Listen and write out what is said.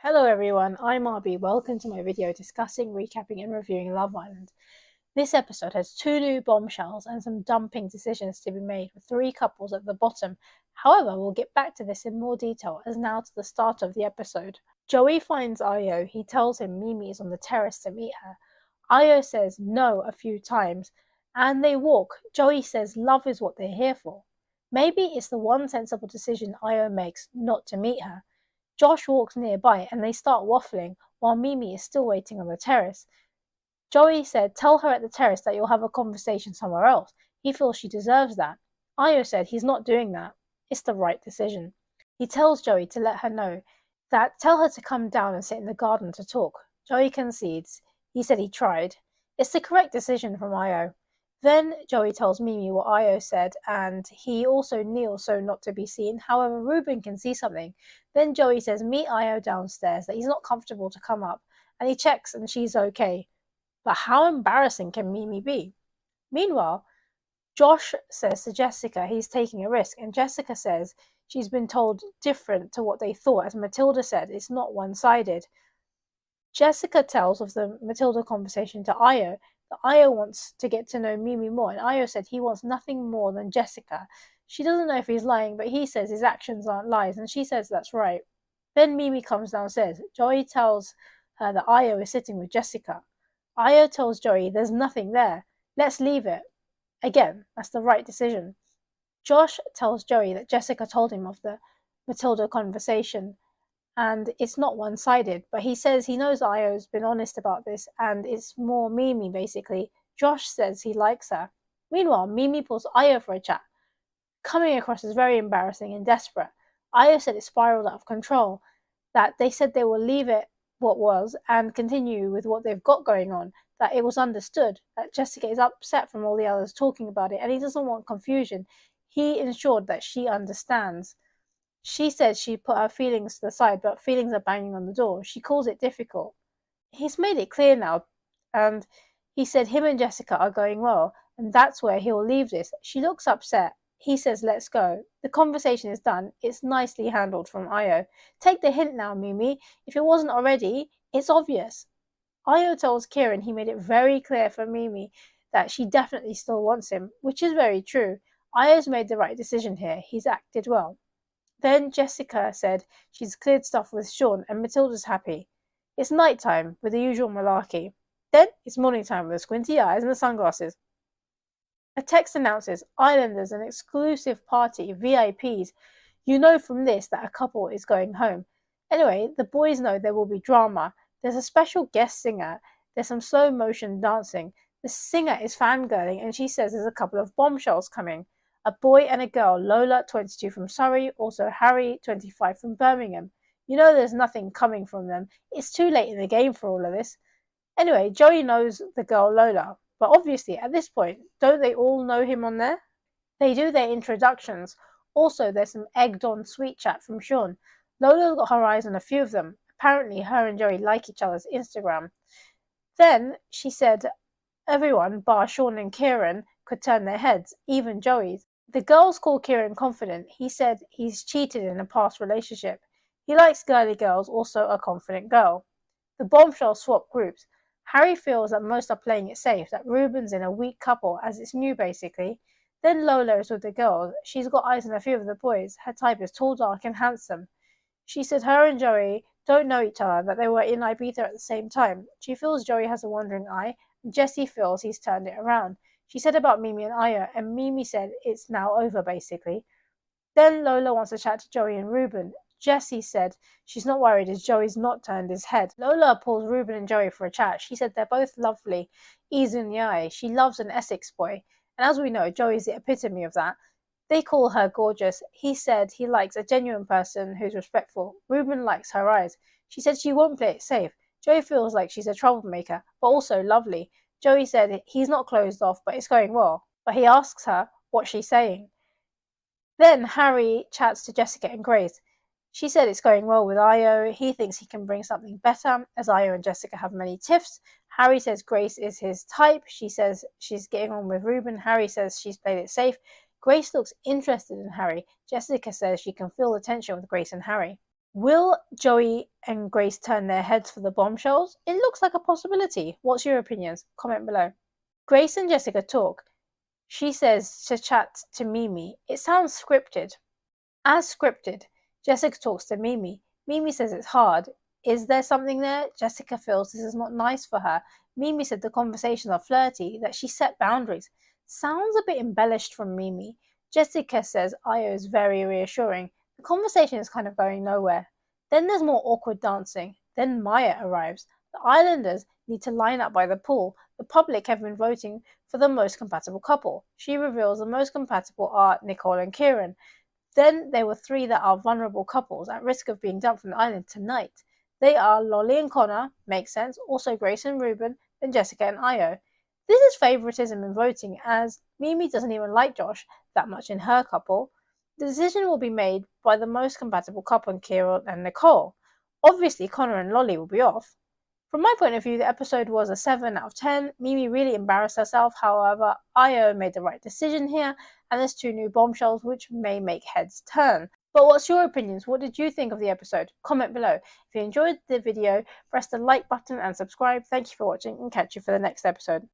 Hello everyone, I'm RB. Welcome to my video discussing, recapping and reviewing Love Island. This episode has 2 new bombshells and some dumping decisions to be made with 3 couples at the bottom. However, we'll get back to this in more detail as now to the start of the episode. Joey finds Io. He tells him Mimii is on the terrace to meet her. Io says no a few times and they walk. Joey says love is what they're here for. Maybe it's the one sensible decision Io makes not to meet her. Josh walks nearby and they start waffling while Mimii is still waiting on the terrace. Joey said, tell her at the terrace that you'll have a conversation somewhere else. He feels she deserves that. Io said he's not doing that. It's the right decision. He tells Joey to let her know that tell her to come down and sit in the garden to talk. Joey concedes. He said he tried. It's the correct decision from Io. Then Joey tells Mimii what Io said, and he also kneels so not to be seen. However, Ruben can see something. Then Joey says meet Io downstairs, that he's not comfortable to come up, and he checks and she's okay. But how embarrassing can Mimii be? Meanwhile, Josh says to Jessica he's taking a risk, and Jessica says she's been told different to what they thought. As Matilda said, it's not one-sided. Jessica tells of the Matilda conversation to Io. That Io wants to get to know Mimii more, and Io said he wants nothing more than Jessica. She doesn't know if he's lying, but he says his actions aren't lies, and she says that's right. Then Mimii comes downstairs. Joey tells her that Io is sitting with Jessica. Io tells Joey there's nothing there. Let's leave it. Again, that's the right decision. Josh tells Joey that Jessica told him of the Matilda conversation, and it's not one-sided, but he says he knows Io's been honest about this and it's more Mimii basically. Josh says he likes her. Meanwhile, Mimii pulls Io for a chat, coming across as very embarrassing and desperate. Io said it spiraled out of control, that they said they will leave it what was and continue with what they've got going on, that it was understood, that Jessica is upset from all the others talking about it and he doesn't want confusion. He ensured that she understands. She said she put her feelings to the side, but feelings are banging on the door. She calls it difficult. He's made it clear now, and he said him and Jessica are going well, and that's where he'll leave this. She looks upset. He says, let's go. The conversation is done. It's nicely handled from Io. Take the hint now, Mimii. If it wasn't already, it's obvious. Io tells Ciaran he made it very clear for Mimii that she definitely still wants him, which is very true. Io's made the right decision here. He's acted well. Then Jessica said she's cleared stuff with Sean and Matilda's happy. It's night time with the usual malarkey. Then it's morning time with the squinty eyes and the sunglasses. A text announces Islanders an exclusive party, VIPs. You know from this that a couple is going home. Anyway, the boys know there will be drama. There's a special guest singer. There's some slow motion dancing. The singer is fangirling and she says there's a couple of bombshells coming. A boy and a girl, Lola, 22 from Surrey, also Harry, 25 from Birmingham. You know there's nothing coming from them. It's too late in the game for all of this. Anyway, Joey knows the girl Lola, but obviously at this point, don't they all know him on there? They do their introductions. Also, there's some egged-on sweet chat from Sean. Lola's got her eyes on a few of them. Apparently, her and Joey like each other's Instagram. Then she said everyone, bar Sean and Ciaran, could turn their heads, even Joey's. The girls call Ciaran confident. He said he's cheated in a past relationship. He likes girly girls, also a confident girl. The bombshells swap groups. Harry feels that most are playing it safe, that Ruben's in a weak couple, as it's new basically. Then Lola is with the girls. She's got eyes on a few of the boys. Her type is tall, dark, and handsome. She said her and Joey don't know each other, that they were in Ibiza at the same time. She feels Joey has a wandering eye, and Jessie feels he's turned it around. She said about Mimii and Io, and Mimii said it's now over, basically. Then Lola wants to chat to Joey and Ruben. Jessie said she's not worried as Joey's not turned his head. Lola pulls Ruben and Joey for a chat. She said they're both lovely, easy in the eye. She loves an Essex boy, and as we know, Joey's the epitome of that. They call her gorgeous. He said he likes a genuine person who's respectful. Ruben likes her eyes. She said she won't play it safe. Joey feels like she's a troublemaker, but also lovely. Joey said he's not closed off, but it's going well. But he asks her what she's saying. Then Harry chats to Jessica and Grace. She said it's going well with Io. He thinks he can bring something better, as Io and Jessica have many tiffs. Harry says Grace is his type. She says she's getting on with Ruben. Harry says she's played it safe. Grace looks interested in Harry. Jessica says she can feel the tension with Grace and Harry. Will Joey and Grace turn their heads for the bombshells? It looks like a possibility. What's your opinions? Comment below. Grace and Jessica talk. She says to chat to Mimii. It sounds scripted. As scripted, Jessica talks to Mimii. Mimii says it's hard. Is there something there? Jessica feels this is not nice for her. Mimii said the conversations are flirty, that she set boundaries. Sounds a bit embellished from Mimii. Jessica says Io is very reassuring. The conversation is kind of going nowhere. Then there's more awkward dancing. Then Maya arrives. The islanders need to line up by the pool. The public have been voting for the most compatible couple. She reveals the most compatible are Nicole and Ciaran. Then there were three that are vulnerable couples at risk of being dumped from the island tonight. They are Lola and Connor, makes sense, also Grace and Ruben, then Jessica and Io. This is favoritism in voting, as Mimii doesn't even like Josh that much in her couple. The decision will be made by the most compatible couple in Ciaran and Nicole. Obviously, Connor and Lolly will be off. From my point of view, the episode was a 7 out of 10. Mimii really embarrassed herself, however, Io made the right decision here, and there's 2 new bombshells which may make heads turn. But what's your opinions? What did you think of the episode? Comment below. If you enjoyed the video, press the like button and subscribe. Thank you for watching, and catch you for the next episode.